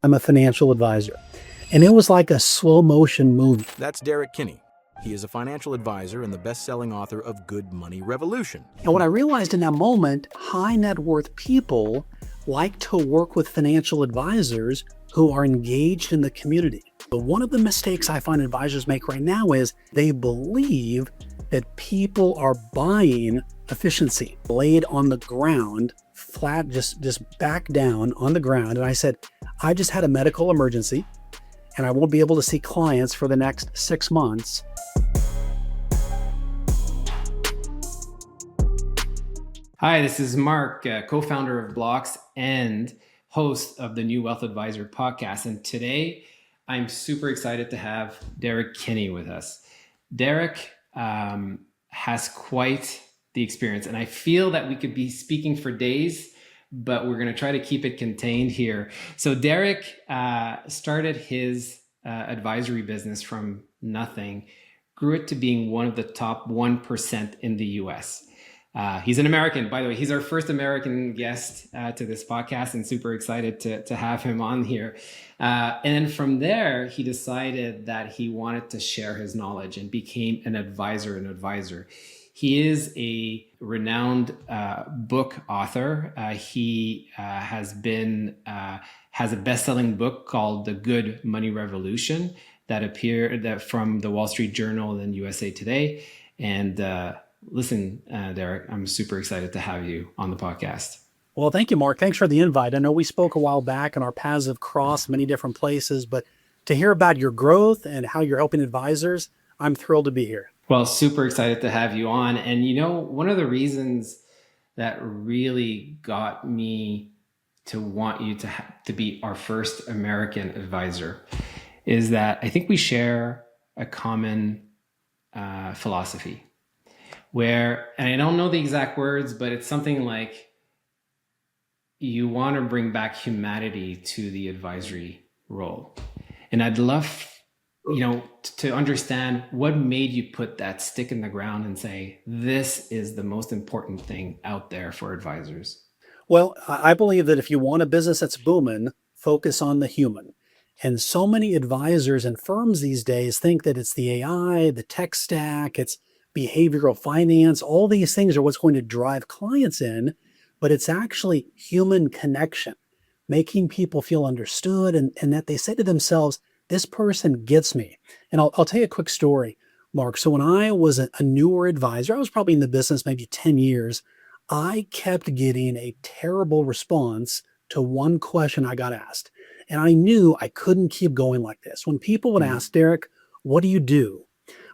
I'm a financial advisor. And it was like a slow motion movie. That's Derek Kinney. He is a financial advisor and the best-selling author of Good Money Revolution. And what I realized in that moment, high net worth people like to work with financial advisors who are engaged in the community. But one of the mistakes I find advisors make right now is they believe that people are buying efficiency laid on the ground, flat, just back down on the ground. And I said, I just had a medical emergency and I won't be able to see clients for the next 6 months. Hi, this is Marc, co-founder of Blocks and host of the New Wealth Advisor podcast. And today I'm super excited to have Derek Kinney with us. Derek has quite the experience, and I feel that we could be speaking for days, but we're going to try to keep it contained here. So Derek started his advisory business from nothing, grew it to being one of the top 1% in the US. He's an American, by the way. He's our first American guest to this podcast, and super excited to have him on here. And then from there, he decided that he wanted to share his knowledge and became an advisor. He is a renowned book author. He has a best-selling book called The Good Money Revolution that appeared from the Wall Street Journal and USA Today. And listen, Derek, I'm super excited to have you on the podcast. Well, thank you, Mark. Thanks for the invite. I know we spoke a while back and our paths have crossed many different places, but to hear about your growth and how you're helping advisors, I'm thrilled to be here. Well, super excited to have you on. And you know, one of the reasons that really got me to want you to be our first American advisor is that I think we share a common philosophy where, and I don't know the exact words, but it's something like you want to bring back humanity to the advisory role. And I'd love, to understand what made you put that stick in the ground and say, this is the most important thing out there for advisors. Well, I believe that if you want a business that's booming, focus on the human. And so many advisors and firms these days think that it's the AI, the tech stack, it's behavioral finance, all these things are what's going to drive clients in, but it's actually human connection, making people feel understood and that they say to themselves, this person gets me. And I'll tell you a quick story, Mark. So when I was a newer advisor, I was probably in the business maybe 10 years, I kept getting a terrible response to one question I got asked. And I knew I couldn't keep going like this. When people would ask, Derek, what do you do?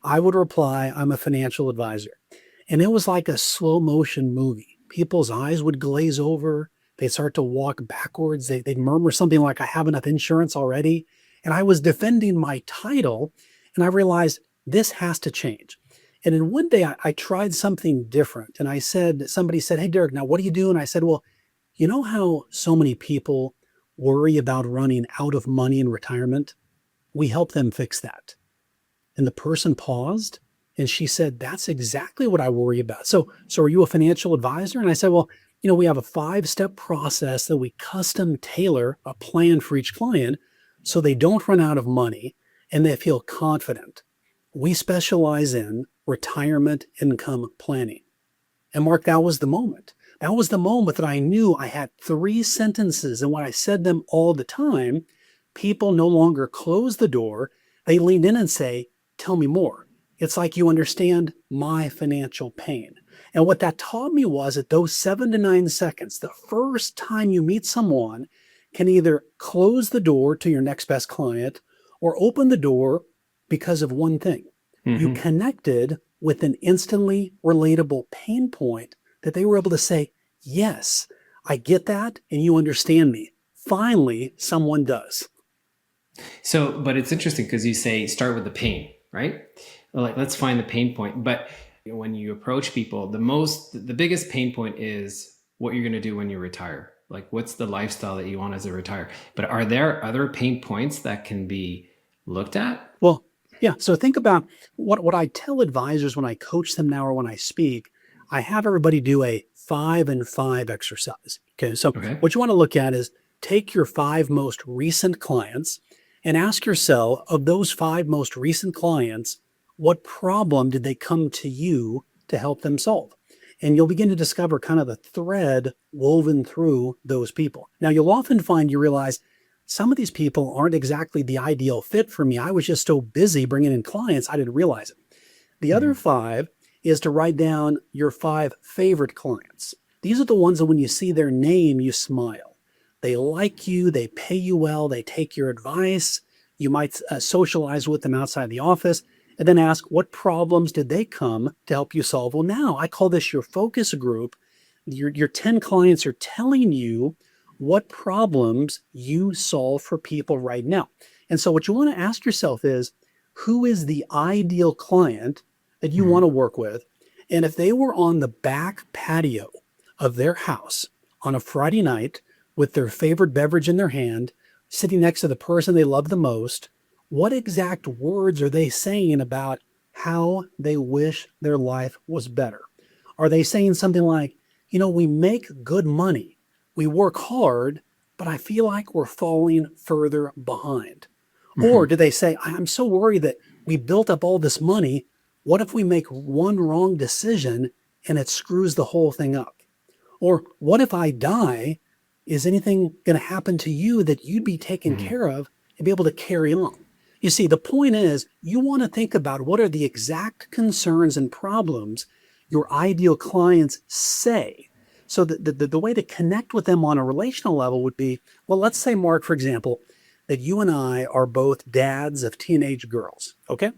I would reply, I'm a financial advisor. And it was like a slow motion movie. People's eyes would glaze over. They'd start to walk backwards. They'd murmur something like, I have enough insurance already. And I was defending my title. And I realized this has to change. And then one day I tried something different. And somebody said, hey, Derek, now what do you do? And I said, well, you know how so many people worry about running out of money in retirement? We help them fix that. And the person paused and she said, that's exactly what I worry about. So are you a financial advisor? And I said, well, we have a 5-step process that we custom tailor a plan for each client so they don't run out of money and they feel confident. We specialize in retirement income planning. And Mark, that was the moment. That was the moment that I knew I had 3 sentences. And when I said them all the time, people no longer close the door. They lean in and say, tell me more. It's like you understand my financial pain. And what that taught me was that those 7 to 9 seconds, the first time you meet someone, can either close the door to your next best client or open the door because of one thing. Mm-hmm. You connected with an instantly relatable pain point that they were able to say, yes, I get that and you understand me. Finally, someone does. So, but it's interesting because you say start with the pain, right? Like, let's find the pain point. But when you approach people, the biggest pain point is what you're going to do when you retire. Like, what's the lifestyle that you want as a retire? But are there other pain points that can be looked at? Well, yeah. So think about what I tell advisors when I coach them now or when I speak. I have everybody do a 5 and 5 exercise. Okay. So what you want to look at is take your 5 most recent clients and ask yourself, of those 5 most recent clients, what problem did they come to you to help them solve? And you'll begin to discover kind of the thread woven through those people. Now, you'll often find you realize some of these people aren't exactly the ideal fit for me. I was just so busy bringing in clients, I didn't realize it. The other 5 is to write down your 5 favorite clients. These are the ones that when you see their name, you smile. They like you, they pay you well, they take your advice. You might socialize with them outside the office, and then ask, what problems did they come to help you solve? Well, now I call this your focus group. Your 10 clients are telling you what problems you solve for people right now. And so what you want to ask yourself is, who is the ideal client that you want to work with? And if they were on the back patio of their house on a Friday night with their favorite beverage in their hand, sitting next to the person they love the most, what exact words are they saying about how they wish their life was better? Are they saying something like, we make good money, we work hard, but I feel like we're falling further behind? Or do they say, I'm so worried that we built up all this money, what if we make one wrong decision and it screws the whole thing up? Or what if I die? Is anything going to happen to you that you'd be taken care of and be able to carry on? You see, the point is, you want to think about what are the exact concerns and problems your ideal clients say. So the way to connect with them on a relational level would be, well, let's say, Mark, for example, that you and I are both dads of teenage girls, okay?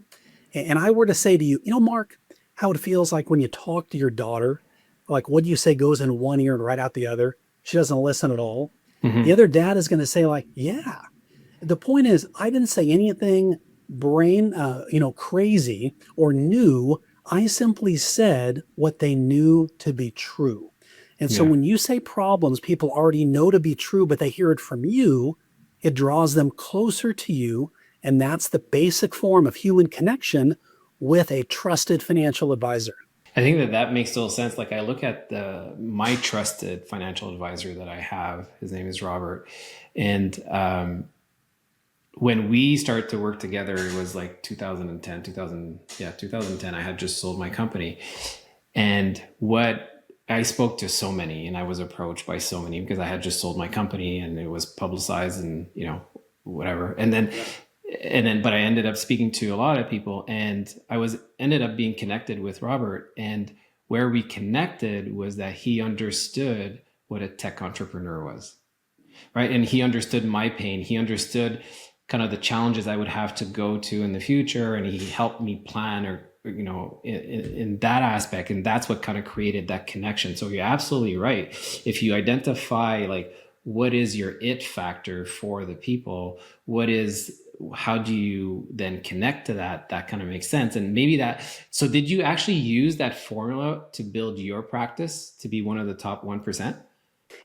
And I were to say to you, Mark, how it feels like when you talk to your daughter, like what you say goes in one ear and right out the other. She doesn't listen at all. The other dad is going to say like, yeah. The point is, I didn't say anything crazy or new. I simply said what they knew to be true. And so when you say problems people already know to be true, but they hear it from you, it draws them closer to you. And that's the basic form of human connection with a trusted financial advisor. I think that makes total sense. Like I look at my trusted financial advisor that I have, his name is Robert. And when we started to work together, it was like 2010, I had just sold my company. And I spoke to so many and I was approached by so many because I had just sold my company and it was publicized and, whatever. But I ended up speaking to a lot of people and ended up being connected with Robert. And where we connected was that he understood what a tech entrepreneur was, right? And he understood my pain. He understood kind of the challenges I would have to go to in the future. And he helped me plan in that aspect. And that's what kind of created that connection. So you're absolutely right. If you identify like, what is your it factor for the people? How do you then connect to that? That kind of makes sense. And maybe so did you actually use that formula to build your practice to be one of the top 1%?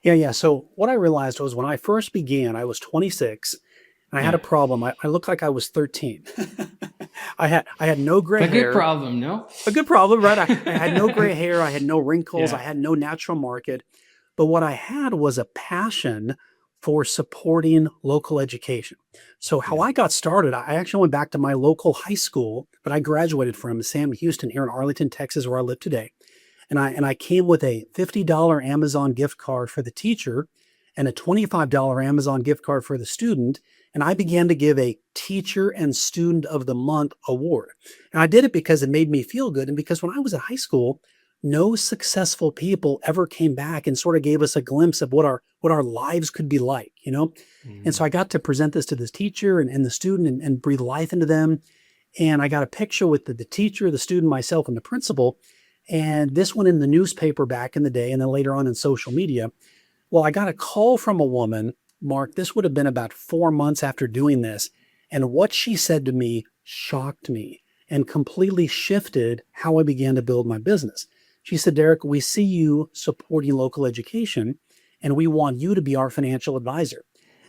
Yeah. So what I realized was when I first began, I was 26 and I had a problem. I looked like I was 13. I had no gray hair. A good problem, no? A good problem, right? I had no gray hair. I had no wrinkles. I had no natural market. But what I had was a passion for supporting local education. So how I got started, I actually went back to my local high school, but I graduated from Sam Houston here in Arlington, Texas, where I live today. And I came with a $50 Amazon gift card for the teacher and a $25 Amazon gift card for the student. And I began to give a Teacher and Student of the Month award. And I did it because it made me feel good. And because when I was at high school, no successful people ever came back and sort of gave us a glimpse of what our lives could be like, And so I got to present this to this teacher and the student and breathe life into them. And I got a picture with the teacher, the student, myself, and the principal. And this went in the newspaper back in the day and then later on in social media. Well, I got a call from a woman, Mark, this would have been about 4 months after doing this. And what she said to me shocked me and completely shifted how I began to build my business. She said, Derek, we see you supporting local education and we want you to be our financial advisor.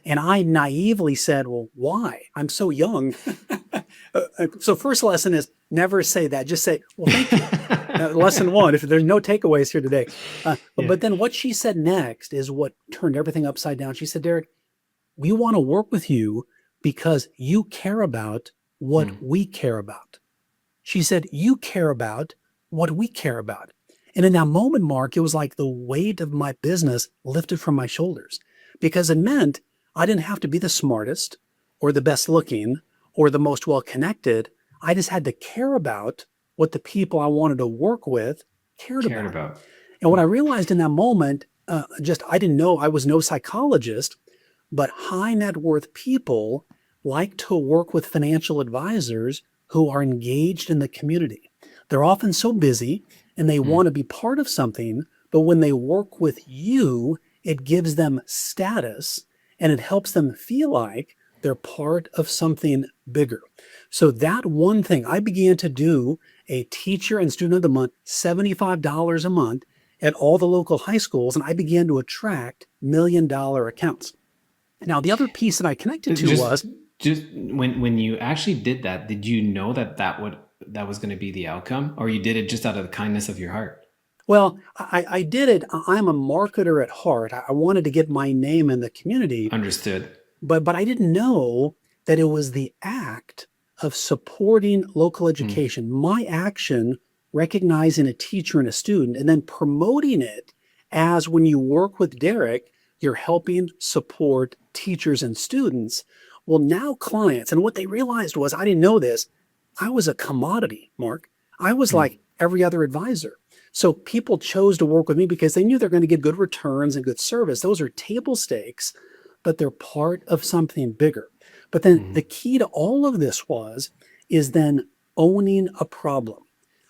And I naively said, well, why? I'm so young. So first lesson is never say that. Just say, well, thank you. Lesson one, if there's no takeaways here today. But then what she said next is what turned everything upside down. She said, Derek, we want to work with you because you care about what Mm. we care about. She said, you care about what we care about. And in that moment, Mark, it was like the weight of my business lifted from my shoulders because it meant I didn't have to be the smartest or the best looking or the most well connected. I just had to care about what the people I wanted to work with cared Cared about. about. And what I realized in that moment, I didn't know, I was no psychologist, but high net worth people like to work with financial advisors who are engaged in the community. They're often so busy and they Mm. want to be part of something, but when they work with you, it gives them status and it helps them feel like they're part of something bigger. So that one thing, I began to do a teacher and student of the month, $75 a month at all the local high schools, and I began to attract $1 million accounts. Now, the other piece that I connected to Just was, just when you actually did that, did you know that was going to be the outcome, or you did it just out of the kindness of your heart? well, I did it. I'm a marketer at heart. I wanted to get my name in the community, Understood. but I didn't know that it was the act of supporting local Mm. education, my action recognizing a teacher and a student, and then promoting it as when you work with Derek, you're helping support teachers and students. Well, now clients, and what they realized was I didn't know this. I was a commodity, Mark. I was Mm. like every other advisor. So people chose to work with me because they knew they're going to get good returns and good service. Those are table stakes, but they're part of something bigger. But then Mm. the key to all of this is then owning a problem.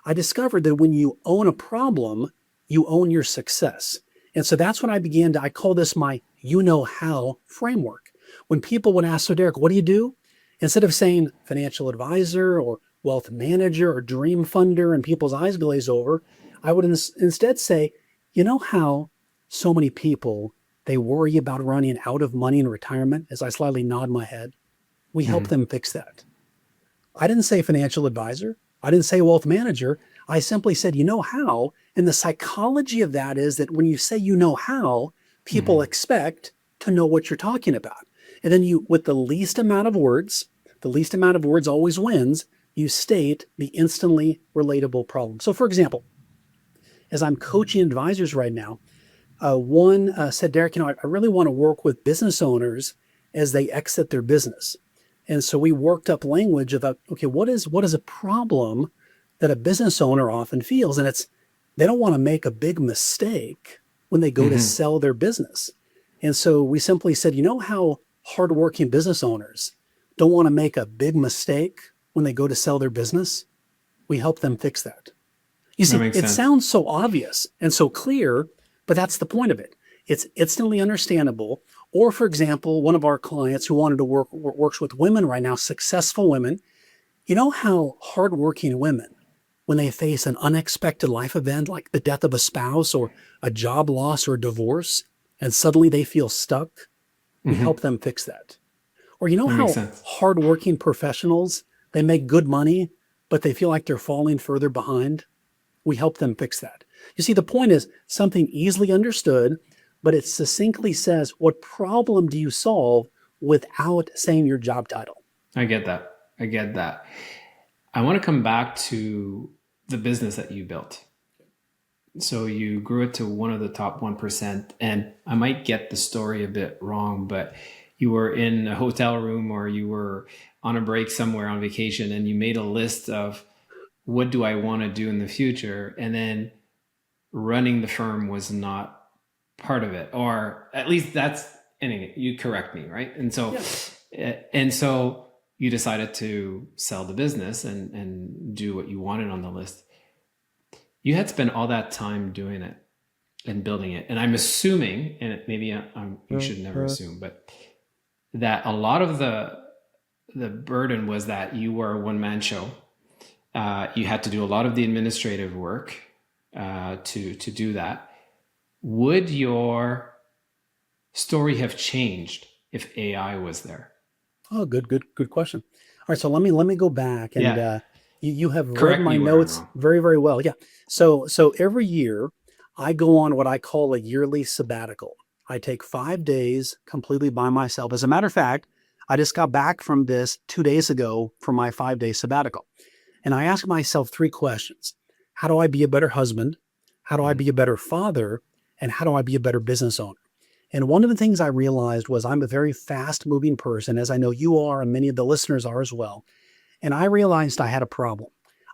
I discovered that when you own a problem, you own your success. And so that's when I call this my you know how framework. When people would ask, so Derek, what do you do? Instead of saying financial advisor or wealth manager or dream funder and people's eyes glaze over, I would instead say, you know how so many people, they worry about running out of money in retirement as I slightly nod my head. We help Mm. them fix that. I didn't say financial advisor. I didn't say wealth manager. I simply said, you know how. And the psychology of that is that when you say you know how, people Mm. expect to know what you're talking about. And then you, with the least amount of words always wins, you state the instantly relatable problem. So, for example, as I'm coaching advisors right now, one said, Derek, I really want to work with business owners as they exit their business. And so we worked up language about, okay, what is a problem that a business owner often feels? And it's they don't want to make a big mistake when they go to Mhm. sell their business. And so we simply said, you know how hardworking business owners don't want to make a big mistake when they go to sell their business? We help them fix that. You That see, makes it sense. sounds so obvious and so clear, but that's the point of it. It's instantly understandable. Or, for example, one of our clients who wanted to works with women right now, successful women. You know how hardworking women, when they face an unexpected life event like the death of a spouse or a job loss or divorce, and suddenly they feel stuck, we Hmm. help them fix that. Or you know That makes how sense. hardworking professionals, they make good money, but they feel like they're falling further behind? We help them fix that. You see, the point is something easily understood, but it succinctly says, what problem do you solve without saying your job title? I get that. I get that. I want to come back to the business that you built. So you grew it to one of the top 1%. And I might get the story a bit wrong, but you were in a hotel room or you were on a break somewhere on vacation and you made a list of what do I want to do in the future? And then running the firm was not part of it, or at least that's, anyway, you correct me, right? Yeah. And so you decided to sell the business and do what you wanted on the list. You had spent all that time doing it and building it. And I'm assuming, and maybe you should never assume, but that a lot of the burden was that you were a one-man show. You had to do a lot of the administrative work to do that. Would your story have changed if AI was there? Oh, good question. All right, so let me go back and Yeah. you have read Correct my me where I'm notes wrong. very, very well. Yeah. So every year I go on what I call a yearly sabbatical. I take 5 days completely by myself. As a matter of fact, I just got back from this 2 days ago for my 5-day sabbatical. And I ask myself 3 questions. How do I be a better husband? How do I be a better father? And how do I be a better business owner? And one of the things I realized was I'm a very fast moving person, as I know you are and many of the listeners are as well. And I realized I had a problem.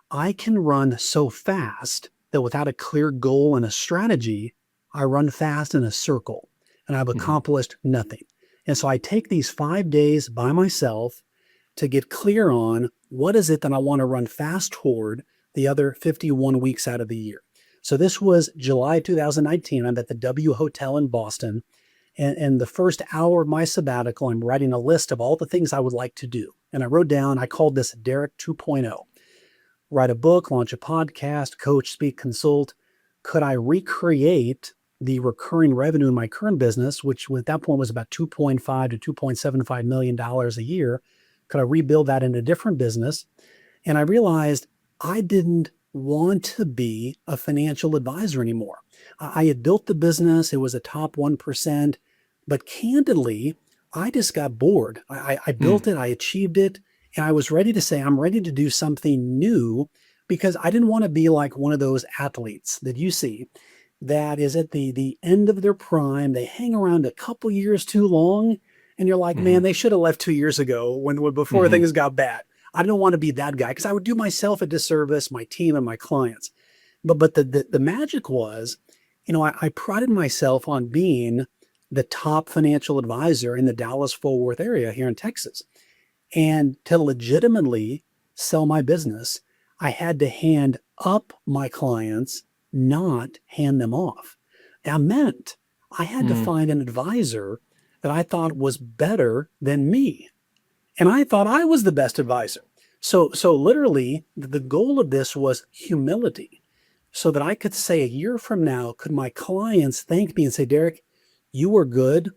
I can run so fast that without a clear goal and a strategy, I run fast in a circle and I've accomplished nothing. And so I take these 5 days by myself to get clear on what is it that I want to run fast toward the other 51 weeks out of the year. So this was July 2019. I'm at the W Hotel in Boston. And the first hour of my sabbatical, I'm writing a list of all the things I would like to do. And I wrote down, I called this Derek 2.0. Write a book, launch a podcast, coach, speak, consult. Could I recreate the recurring revenue in my current business, which at that point was about $2.5 to $2.75 million a year? Could I rebuild that in a different business? And I realized I didn't want to be a financial advisor anymore. I had built the business. It was a top 1%, but candidly, I just got bored. I built it, I achieved it, and I was ready to say, I'm ready to do something new because I didn't want to be like one of those athletes that you see that is at the end of their prime. They hang around a couple years too long, and you're like, man, they should have left 2 years ago before things got bad. I don't want to be that guy because I would do myself a disservice, my team and my clients. But the magic was, I prided myself on being the top financial advisor in the Dallas-Fort Worth area here in Texas. And to legitimately sell my business, I had to hand up my clients, not hand them off. That meant I had to find an advisor that I thought was better than me. And I thought I was the best advisor. So literally, the goal of this was humility, so that I could say a year from now, could my clients thank me and say, Derek, you were good,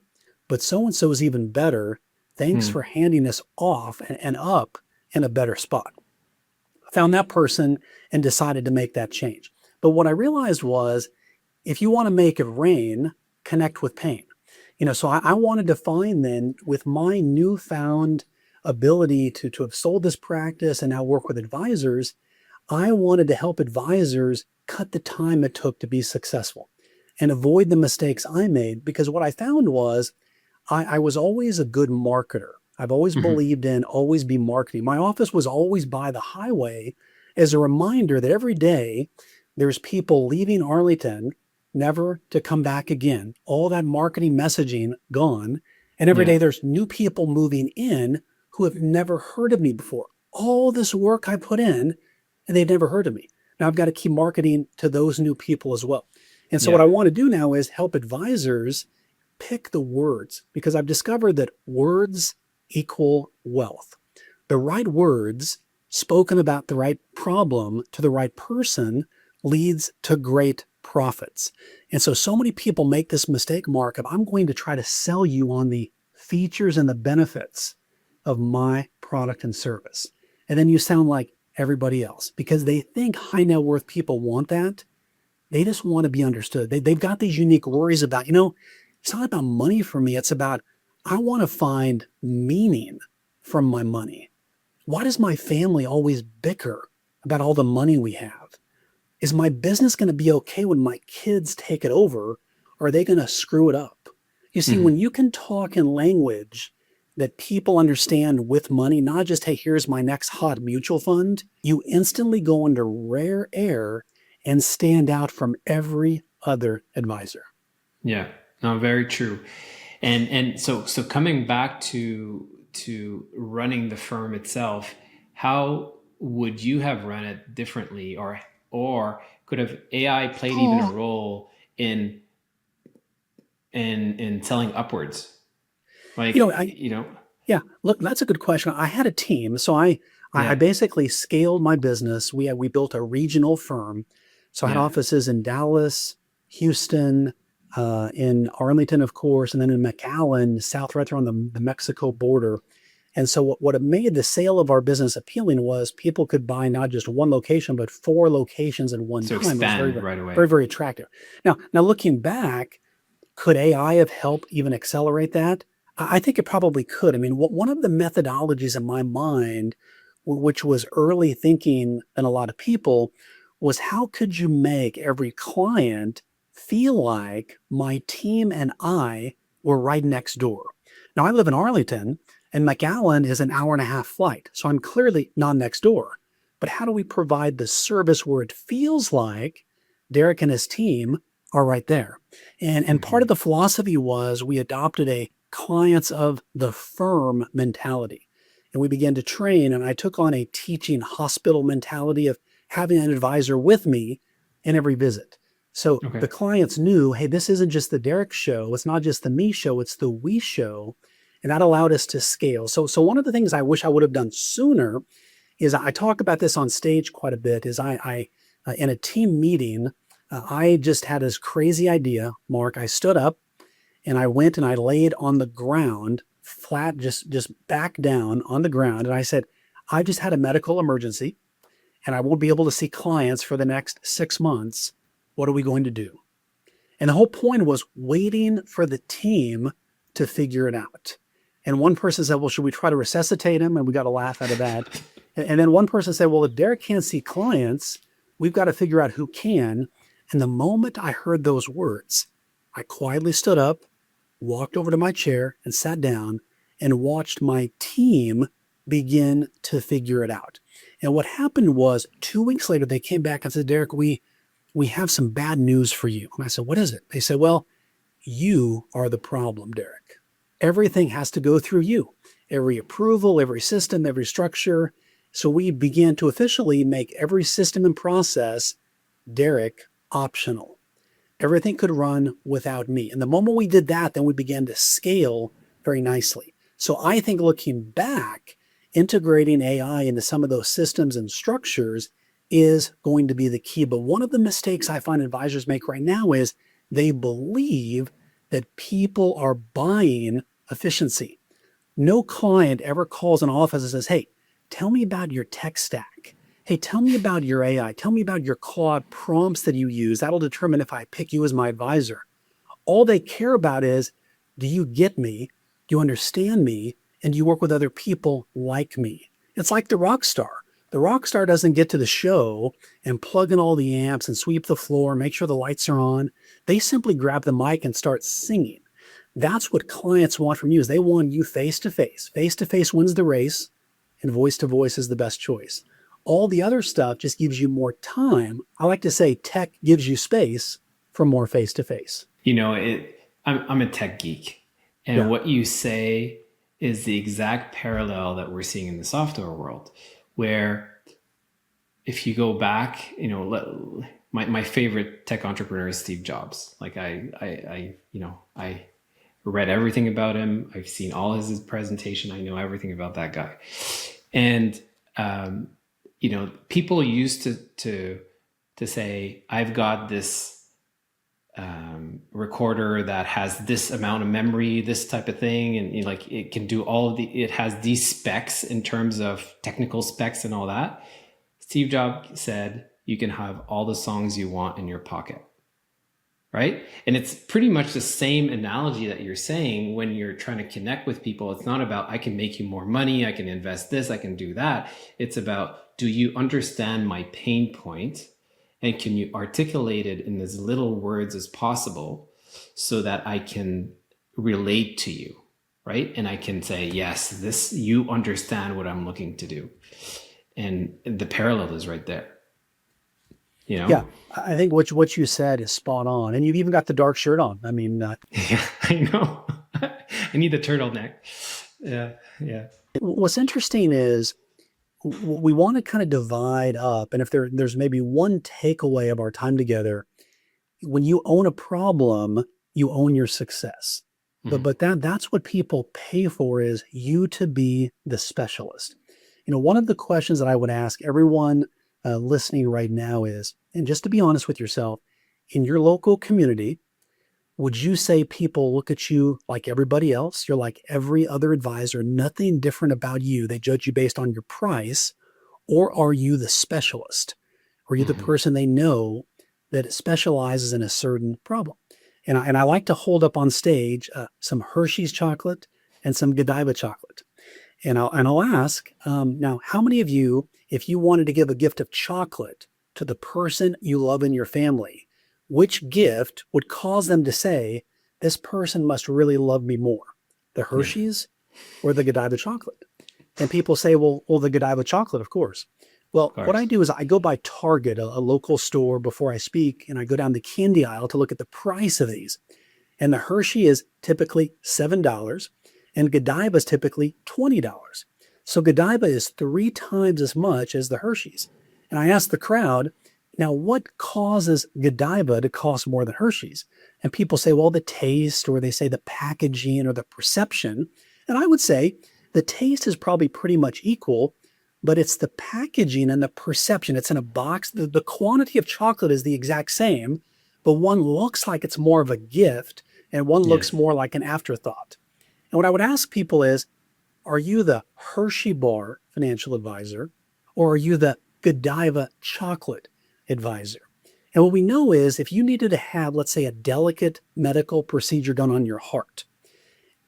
but so-and-so is even better. Thanks for handing us off and up in a better spot. I found that person and decided to make that change. But what I realized was, if you want to make it rain, connect with pain. So I wanted to find then, with my newfound ability to have sold this practice and now work with advisors, I wanted to help advisors cut the time it took to be successful and avoid the mistakes I made. Because what I found was I was always a good marketer. I've always believed in always be marketing. My office was always by the highway as a reminder that every day there's people leaving Arlington never to come back again. All that marketing messaging gone. And every day there's new people moving in who have never heard of me before. All this work I put in, and they've never heard of me. Now I've got to keep marketing to those new people as well. And so what I want to do now is help advisors pick the words, because I've discovered that words equal wealth. The right words spoken about the right problem to the right person leads to great profits. And so many people make this mistake, Mark, of I'm going to try to sell you on the features and the benefits of my product and service. And then you sound like everybody else because they think high net worth people want that. They just want to be understood. They've got these unique worries about, it's not about money for me. It's about, I want to find meaning from my money. Why does my family always bicker about all the money we have? Is my business going to be okay when my kids take it over? Or are they going to screw it up? You see, when you can talk in language that people understand with money, not just, hey, here's my next hot mutual fund, you instantly go into rare air and stand out from every other advisor. Yeah, no, very true. And so coming back to running the firm itself, how would you have run it differently, or could have AI played even a role in selling upwards? Yeah, look, that's a good question. I had a team. So I basically scaled my business. We built a regional firm. So I had offices in Dallas, Houston, in Arlington, of course, and then in McAllen, south right there on the Mexico border. And so what made the sale of our business appealing was people could buy not just one location, but 4 locations in one time. Expand right away. Very, very attractive. Now looking back, Could AI have helped even accelerate that? I think it probably could. I mean, one of the methodologies in my mind, which was early thinking than a lot of people, was how could you make every client feel like my team and I were right next door? Now, I live in Arlington, and McAllen is an hour and a half flight, so I'm clearly not next door. But how do we provide the service where it feels like Derek and his team are right there? And part of the philosophy was we adopted a clients of the firm mentality. And we began to train, and I took on a teaching hospital mentality of having an advisor with me in every visit. So the Okay. clients knew, hey, this isn't just the Derek show. It's not just the me show. It's the we show. And that allowed us to scale. So one of the things I wish I would have done sooner is, I talk about this on stage quite a bit, is I in a team meeting, I just had this crazy idea, Mark. I stood up and I went and I laid on the ground flat, just back down on the ground. And I said, I just had a medical emergency and I won't be able to see clients for the next 6 months. What are we going to do? And the whole point was waiting for the team to figure it out. And one person said, well, should we try to resuscitate him? And we got a laugh out of that. And then one person said, well, if Derek can't see clients, we've got to figure out who can. And the moment I heard those words, I quietly stood up, walked over to my chair and sat down and watched my team begin to figure it out. And what happened was 2 weeks later, they came back and said, Derek, we have some bad news for you. And I said, what is it? They said, well, you are the problem, Derek. Everything has to go through you. Every approval, every system, every structure. So we began to officially make every system and process, Derek, optional. Everything could run without me. And the moment we did that, then we began to scale very nicely. So I think looking back, integrating AI into some of those systems and structures is going to be the key. But one of the mistakes I find advisors make right now is they believe that people are buying efficiency. No client ever calls an office and says, hey, tell me about your tech stack. Hey, tell me about your AI. Tell me about your Claude prompts that you use. That'll determine if I pick you as my advisor. All they care about is, do you get me? Do you understand me? And do you work with other people like me? It's like the rock star. The rock star doesn't get to the show and plug in all the amps and sweep the floor, make sure the lights are on. They simply grab the mic and start singing. That's what clients want from you, is they want you face to face. Face to face wins the race, and voice to voice is the best choice. All the other stuff just gives you more time. I like to say tech gives you space for more face to face. You know, I'm a tech geek, and what you say is the exact parallel that we're seeing in the software world, where if you go back, you know, my favorite tech entrepreneur is Steve Jobs. Like I read everything about him. I've seen all his presentation. I know everything about that guy. And, you know, people used to say, I've got this recorder that has this amount of memory, this type of thing. And, you know, like it can do it has these specs in terms of technical specs and all that. Steve Jobs said, you can have all the songs you want in your pocket. Right? And it's pretty much the same analogy that you're saying when you're trying to connect with people. It's not about, I can make you more money, I can invest this, I can do that. It's about, do you understand my pain point? And can you articulate it in as little words as possible so that I can relate to you, right? And I can say, yes, you understand what I'm looking to do. And the parallel is right there. You know? Yeah, I think what you said is spot on. And you've even got the dark shirt on. I mean, yeah, I know. I need the turtleneck. Yeah. What's interesting is we want to kind of divide up. And if there's maybe one takeaway of our time together, when you own a problem, you own your success. Mm-hmm. But that's what people pay for, is you to be the specialist. You know, one of the questions that I would ask everyone listening right now is, and just to be honest with yourself, in your local community, would you say people look at you like everybody else? You're like every other advisor, nothing different about you. They judge you based on your price. Or are you the specialist? Are you the person they know that specializes in a certain problem? And I like to hold up on stage some Hershey's chocolate and some Godiva chocolate. And I'll ask, now, how many of you, if you wanted to give a gift of chocolate to the person you love in your family, which gift would cause them to say, this person must really love me more, the Hershey's or the Godiva chocolate? And people say, well, the Godiva chocolate, of course. Well, what I do is I go by Target, a local store, before I speak, and I go down the candy aisle to look at the price of these. And the Hershey is typically $7, and Godiva is typically $20. So Godiva is 3 times as much as the Hershey's. And I ask the crowd, now what causes Godiva to cost more than Hershey's? And people say, well, the taste, or they say the packaging or the perception. And I would say the taste is probably pretty much equal, but it's the packaging and the perception. It's in a box. The quantity of chocolate is the exact same, but one looks like it's more of a gift and one looks more like an afterthought. And what I would ask people is, are you the Hershey bar financial advisor, or are you the Godiva chocolate advisor? And what we know is if you needed to have, let's say, a delicate medical procedure done on your heart,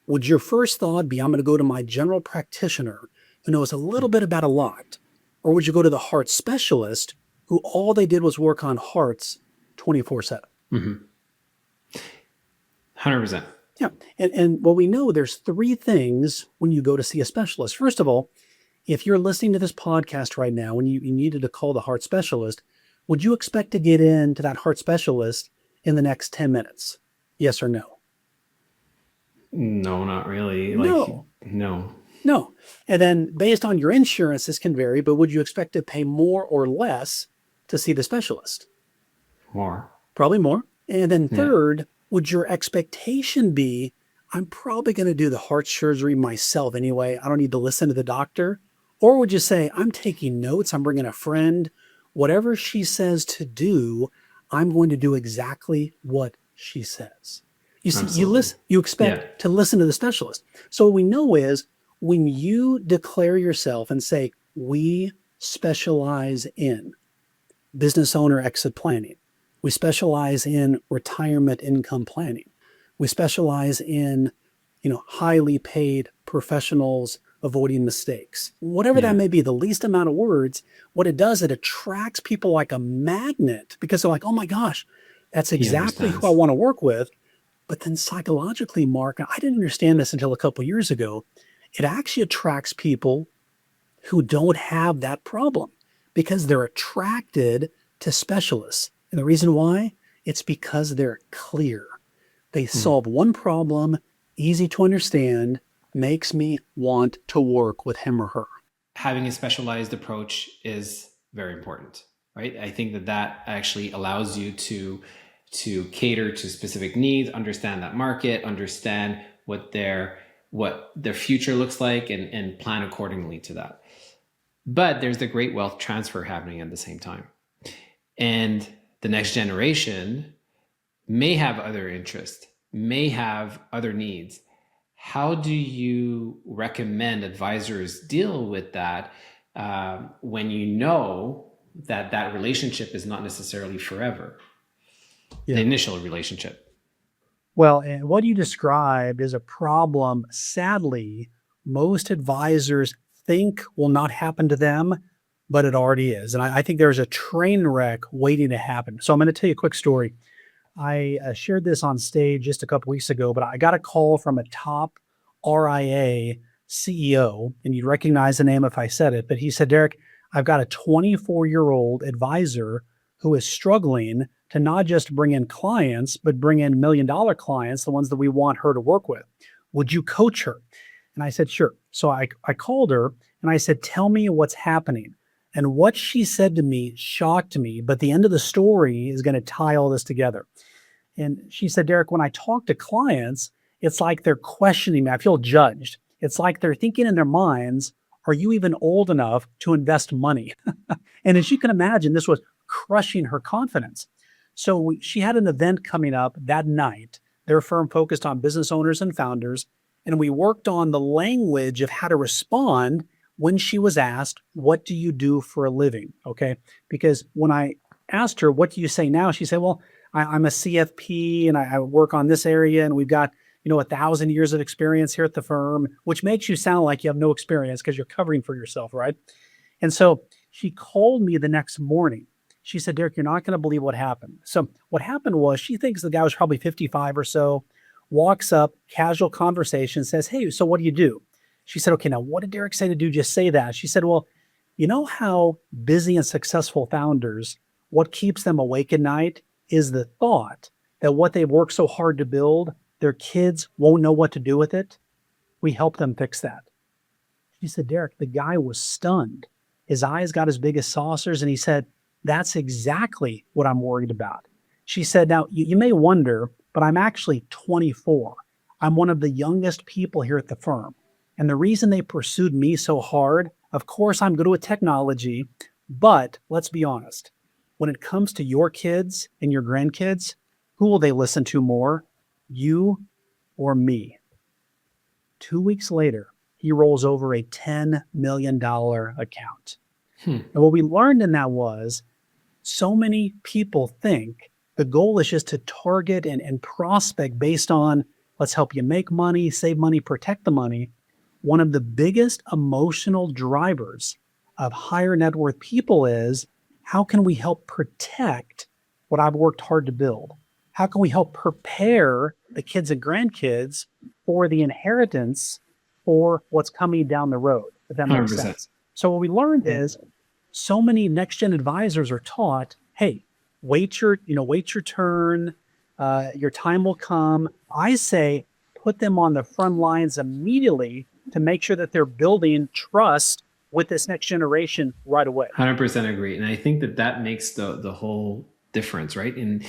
would your first thought be, I'm going to go to my general practitioner who knows a little bit about a lot? Or would you go to the heart specialist who all they did was work on hearts 24/7? 100%. Yeah. And what we know, there's 3 things when you go to see a specialist. First of all, if you're listening to this podcast right now and you needed to call the heart specialist, would you expect to get into that heart specialist in the next 10 minutes? Yes or no? No, not really. No. No. And then based on your insurance, this can vary, but would you expect to pay more or less to see the specialist? More. Probably more. And then third, would your expectation be, I'm probably going to do the heart surgery myself anyway. I don't need to listen to the doctor. Or would you say, I'm taking notes, I'm bringing a friend, whatever she says to do, I'm going to do exactly what she says. You see, you expect to listen to the specialist. So what we know is when you declare yourself and say, we specialize in business owner exit planning, we specialize in retirement income planning, we specialize in, highly paid professionals avoiding mistakes, whatever that may be, the least amount of words, what it does, it attracts people like a magnet because they're like, oh my gosh, that's exactly who I want to work with. But then psychologically, Mark, I didn't understand this until a couple of years ago. It actually attracts people who don't have that problem because they're attracted to specialists. And the reason why? It's because they're clear. They solve one problem, easy to understand, makes me want to work with him or her. Having a specialized approach is very important, right? I think that actually allows you to cater to specific needs, understand that market, understand what their future looks like, and plan accordingly to that. But there's the great wealth transfer happening at the same time. And the next generation may have other interests, may have other needs. How do you recommend advisors deal with that when you know that relationship is not necessarily forever? The initial relationship. Well, and what you described is a problem, sadly, most advisors think will not happen to them, but it already is. And I think there's a train wreck waiting to happen. So I'm going to tell you a quick story. I shared this on stage just a couple weeks ago, but I got a call from a top RIA CEO, and you'd recognize the name if I said it, but he said, Derek, I've got a 24-year-old advisor who is struggling to not just bring in clients, but bring in $1 million clients, the ones that we want her to work with. Would you coach her? And I said, sure. So I called her and I said, tell me what's happening. And what she said to me shocked me, but the end of the story is going to tie all this together. And she said, Derek, when I talk to clients, it's like they're questioning me. I feel judged. It's like they're thinking in their minds, are you even old enough to invest money? And as you can imagine, this was crushing her confidence. So she had an event coming up that night. Their firm focused on business owners and founders, and we worked on the language of how to respond when she was asked, what do you do for a living? Okay. Because when I asked her, what do you say now? She said, well, I'm a CFP and I work on this area and we've got, 1,000 years of experience here at the firm, which makes you sound like you have no experience because you're covering for yourself, right? And so she called me the next morning. She said, Derek, you're not going to believe what happened. So what happened was she thinks the guy was probably 55 or so, walks up, casual conversation, says, hey, so what do you do? She said, okay, now what did Derek say to do? Just say that. She said, well, you know how busy and successful founders, what keeps them awake at night is the thought that what they've worked so hard to build, their kids won't know what to do with it. We help them fix that. She said, Derek, the guy was stunned. His eyes got as big as saucers, and he said, that's exactly what I'm worried about. She said, now, you may wonder, but I'm actually 24. I'm one of the youngest people here at the firm. And the reason they pursued me so hard, of course, I'm good with technology, but let's be honest. When it comes to your kids and your grandkids, who will they listen to more, you or me? 2 weeks later, he rolls over a $10 million account. And what we learned in that was so many people think the goal is just to target and prospect based on let's help you make money, save money, protect the money. One of the biggest emotional drivers of higher net worth people is how can we help protect what I've worked hard to build? How can we help prepare the kids and grandkids for the inheritance for what's coming down the road, if that makes 100%. sense? So what we learned is so many next-gen advisors are taught, hey, wait your turn, your time will come. I say put them on the front lines immediately to make sure that they're building trust with this next generation right away. 100% agree. And I think that makes the whole difference, right? And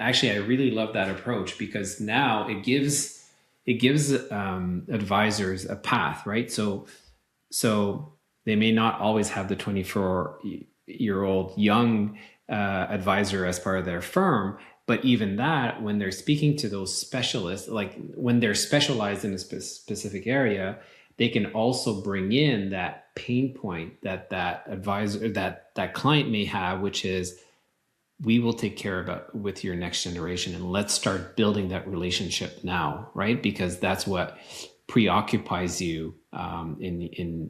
actually, I really love that approach because now it gives advisors a path, right? So they may not always have the 24-year-old young advisor as part of their firm, but even that, when they're speaking to those specialists, like when they're specialized in a specific area, they can also bring in that pain point that advisor, that client may have, which is, we will take care about with your next generation, and let's start building that relationship now, right? Because that's what preoccupies you in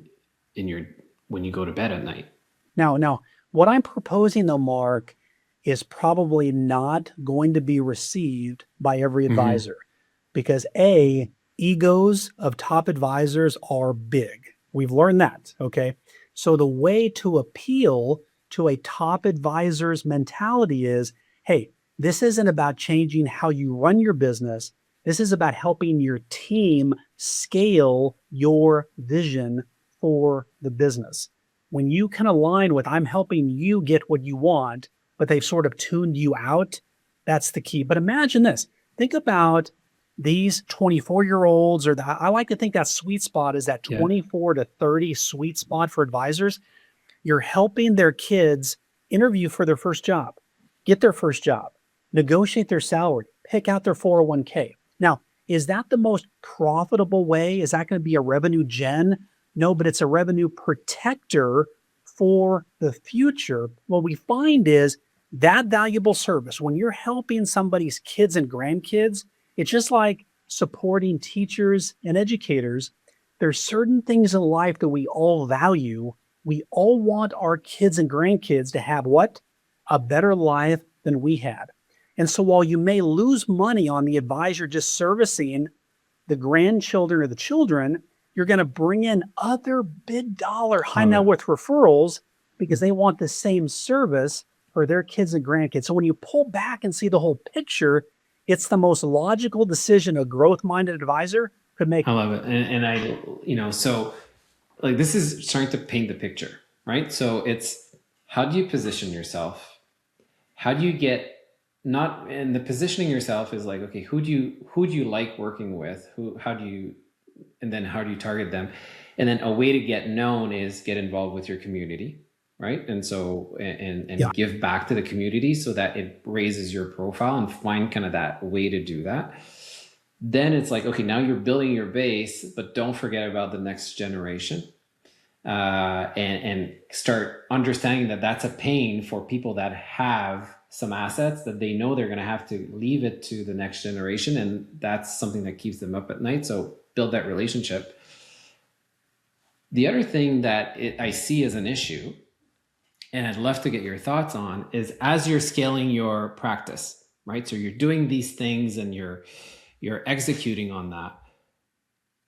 your when you go to bed at night. Now, what I'm proposing though, Mark, is probably not going to be received by every advisor because egos of top advisors are big. We've learned that, okay? So the way to appeal to a top advisor's mentality is, hey, this isn't about changing how you run your business. This is about helping your team scale your vision for the business. When you can align with, I'm helping you get what you want, but they've sort of tuned you out, that's the key. But imagine this. Think about these 24-year-olds, or I like to think that sweet spot is that 24 to 30 sweet spot for advisors. You're helping their kids interview for their first job, get their first job, negotiate their salary, pick out their 401k. Now, is that the most profitable way? Is that going to be a revenue gen? No, but it's a revenue protector for the future. What we find is that valuable service, when you're helping somebody's kids and grandkids, it's just like supporting teachers and educators. There's certain things in life that we all value. We all want our kids and grandkids to have what? A better life than we had. And so while you may lose money on the advisor just servicing the grandchildren or the children, you're going to bring in other big dollar, high net worth referrals because they want the same service for their kids and grandkids. So when you pull back and see the whole picture, it's the most logical decision a growth-minded advisor could make. I love it. And I, so like this is starting to paint the picture, right? So it's, how do you position yourself? How do you get and the positioning yourself is like, okay, who do you like working with? And then how do you target them? And then a way to get known is get involved with your community, right? And so, and give back to the community so that it raises your profile, and find kind of that way to do that. Then it's like, okay, now you're building your base, but don't forget about the next generation. And start understanding that that's a pain for people that have some assets that they know they're going to have to leave it to the next generation, and that's something that keeps them up at night. So build that relationship. The other thing that I see as an issue, and I'd love to get your thoughts on, is as you're scaling your practice, right? So you're doing these things and you're executing on that.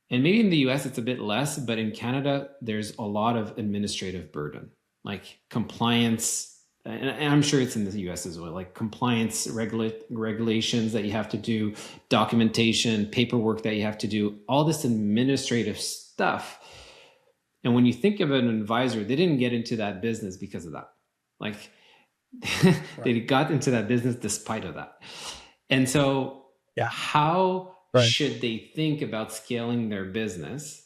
And maybe in the US it's a bit less, but in Canada there's a lot of administrative burden, like compliance, and I'm sure it's in the US as well, like compliance regulations that you have to do, documentation, paperwork that you have to do, all this administrative stuff. And when you think of an advisor, they didn't get into that business because of that. Like they got into that business despite of that. And so how should they think about scaling their business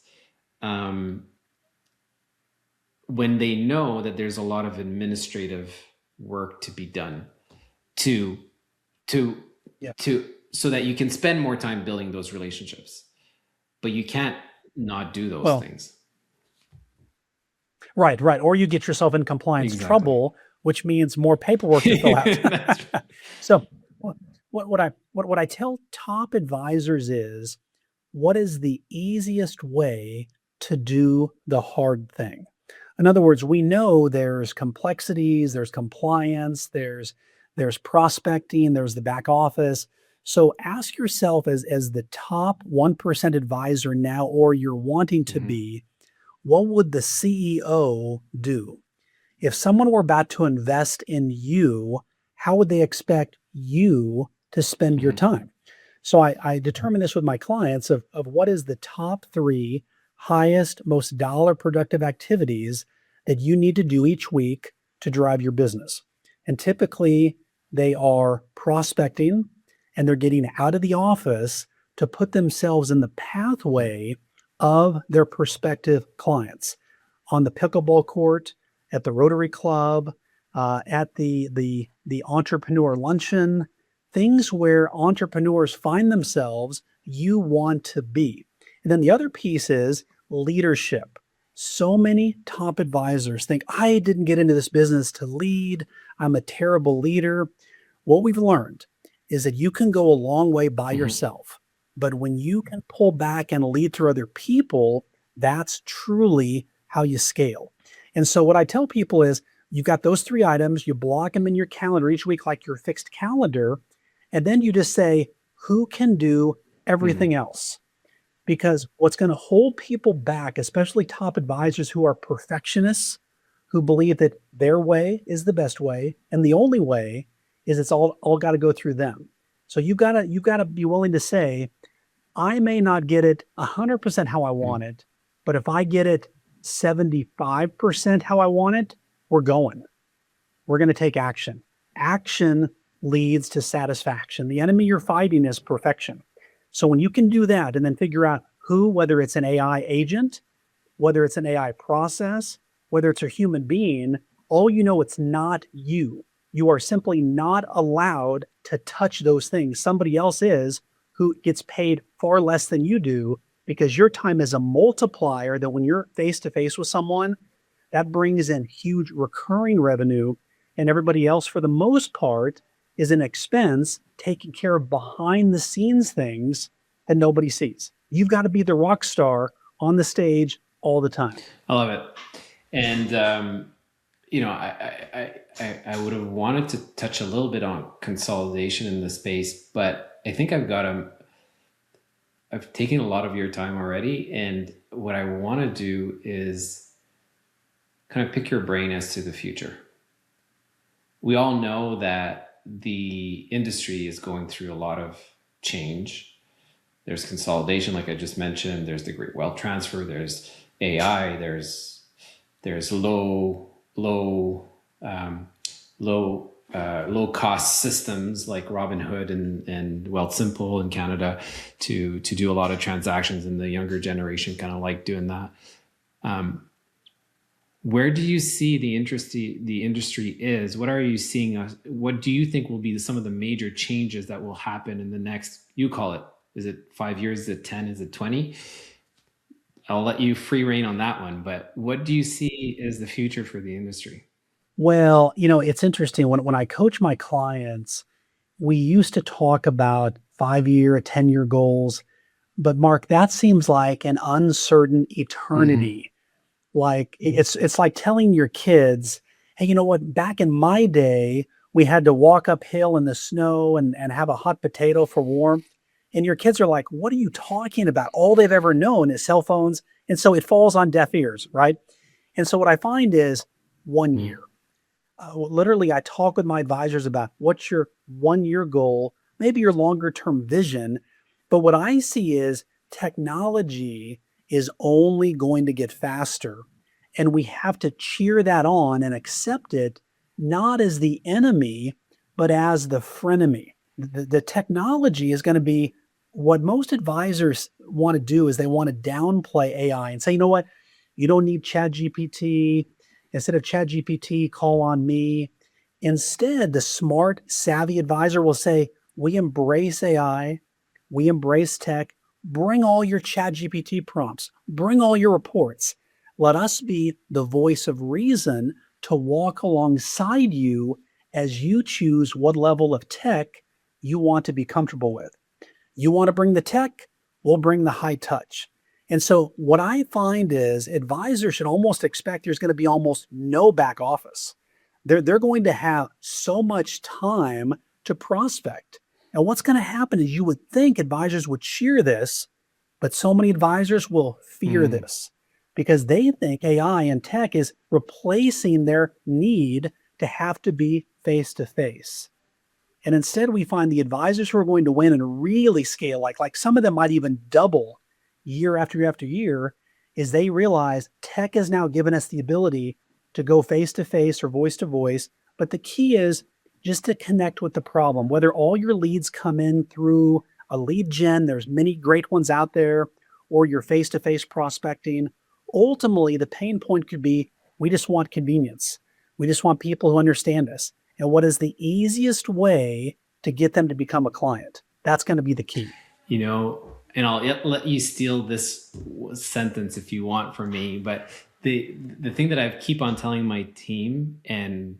when they know that there's a lot of administrative work to be done so that you can spend more time building those relationships, but you can't not do those things. Right. Or you get yourself in compliance trouble, which means more paperwork to fill out. That's right. So what I tell top advisors is, what is the easiest way to do the hard thing? In other words, we know there's complexities, there's compliance, there's prospecting, there's the back office. So ask yourself, as the top 1% advisor now, or you're wanting to be, what would the CEO do? If someone were about to invest in you, how would they expect you to spend your time? So I determine this with my clients of what is the top 3 highest, most dollar productive activities that you need to do each week to drive your business. And typically they are prospecting, and they're getting out of the office to put themselves in the pathway of their prospective clients on the pickleball court, at the Rotary Club, at the entrepreneur luncheon, things where entrepreneurs find themselves, you want to be. And then the other piece is leadership. So many top advisors think, I didn't get into this business to lead. I'm a terrible leader. What we've learned is that you can go a long way by yourself. But when you can pull back and lead through other people, that's truly how you scale. And so what I tell people is, you've got those 3 items, you block them in your calendar each week like your fixed calendar, and then you just say, who can do everything else? Because what's going to hold people back, especially top advisors who are perfectionists, who believe that their way is the best way, and the only way is it's all got to go through them. So you've got to be willing to say, I may not get it 100% how I want it, but if I get it 75% how I want it, we're going. We're going to take action. Action leads to satisfaction. The enemy you're fighting is perfection. So when you can do that and then figure out who, whether it's an AI agent, whether it's an AI process, whether it's a human being, all you know, it's not you. You are simply not allowed to touch those things. Somebody else is, who gets paid far less than you do, because your time is a multiplier that when you're face to face with someone, that brings in huge recurring revenue, and everybody else, for the most part, is an expense taking care of behind the scenes things that nobody sees. You've got to be the rock star on the stage all the time. I love it. And, I would have wanted to touch a little bit on consolidation in the space, but I think I've taken a lot of your time already. And what I want to do is kind of pick your brain as to the future. We all know that the industry is going through a lot of change. There's consolidation, like I just mentioned. There's the great wealth transfer. There's AI. There's low cost systems like Robinhood and Wealthsimple in Canada to do a lot of transactions, and the younger generation kind of like doing that. Where do you see the industry is? What are you seeing? What do you think will be some of the major changes that will happen in the next, you call it, is it 5 years? Is it 10? Is it 20? I'll let you free rein on that one, but what do you see as the future for the industry? Well, it's interesting. When I coach my clients, we used to talk about 5-year, 10-year goals. But Mark, that seems like an uncertain Hmm. eternity. Like it's like telling your kids, "Hey, you know what? Back in my day, we had to walk uphill in the snow and have a hot potato for warmth." And your kids are like, "What are you talking about?" All they've ever known is cell phones, and so it falls on deaf ears, right? And so what I find is 1 year. Literally, I talk with my advisors about what's your 1 year goal, maybe your longer term vision. But what I see is technology is only going to get faster. And we have to cheer that on and accept it not as the enemy, but as the frenemy. The technology is going to be what most advisors want to do is they want to downplay AI and say, you know what? You don't need Chat GPT. Instead of ChatGPT, call on me. Instead, the smart, savvy advisor will say, we embrace AI, we embrace tech. Bring all your ChatGPT prompts, bring all your reports. Let us be the voice of reason to walk alongside you as you choose what level of tech you want to be comfortable with. You want to bring the tech? We'll bring the high touch. And so what I find is advisors should almost expect there's going to be almost no back office. They're going to have so much time to prospect. And what's going to happen is you would think advisors would cheer this, but so many advisors will fear Mm. this because they think AI and tech is replacing their need to have to be face to face. And instead, we find the advisors who are going to win and really scale, like some of them might even double year after year after year, is they realize tech has now given us the ability to go face to face or voice to voice. But the key is just to connect with the problem, whether all your leads come in through a lead gen, there's many great ones out there, or your face to face prospecting. Ultimately, the pain point could be we just want convenience. We just want people who understand us. And what is the easiest way to get them to become a client? That's going to be the key. You know, and I'll let you steal this sentence if you want from me, but the thing that I keep on telling my team and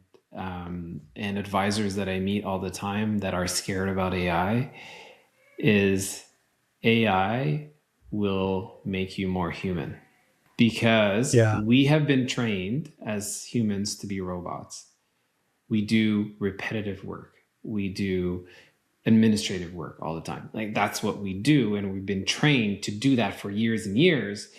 advisors that I meet all the time that are scared about AI is AI will make you more human, because Yeah. we have been trained as humans to be robots. We do repetitive work. We do administrative work all the time. Like that's what we do. And we've been trained to do that for years and years,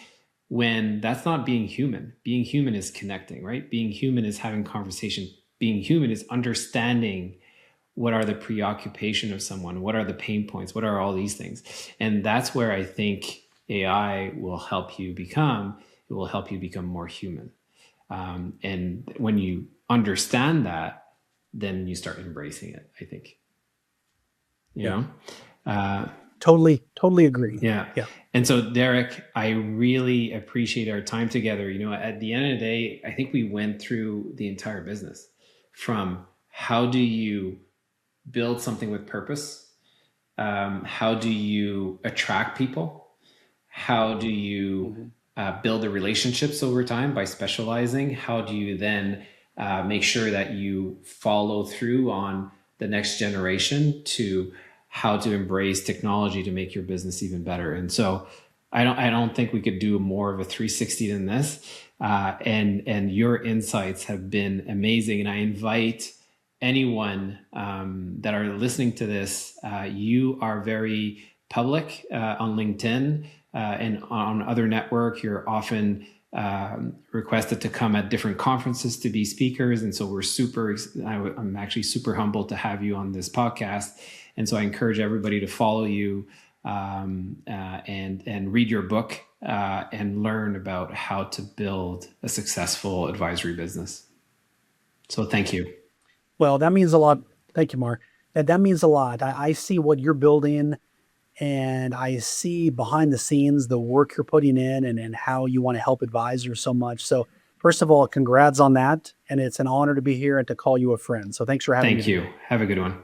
when that's not being human. Being human is connecting, right? Being human is having conversation. Being human is understanding what are the preoccupation of someone, what are the pain points, what are all these things. And that's where I think AI will help you become. It will help you become more human. And when you understand that, then you start embracing it, I think. You Yeah. know? Totally agree. Yeah. Yeah. And so, Derek, I really appreciate our time together. You know, at the end of the day, I think we went through the entire business, from how do you build something with purpose? How do you attract people? How do you Mhm. build the relationships over time by specializing? How do you then make sure that you follow through on the next generation to how to embrace technology to make your business even better? And so I don't think we could do more of a 360 than this. And your insights have been amazing. And I invite anyone that are listening to this, you are very public on LinkedIn and on other network. You're often requested to come at different conferences to be speakers, and so I'm actually super humbled to have you on this podcast. And so I encourage everybody to follow you and read your book and learn about how to build a successful advisory business. So thank you. Well, that means a lot. Thank you, Mark. That means a lot. I see what you're building and I see behind the scenes the work you're putting in and how you want to help advisors so much. So, first of all, congrats on that. And it's an honor to be here and to call you a friend. So, thanks for having me Thank you. today. Have a good one.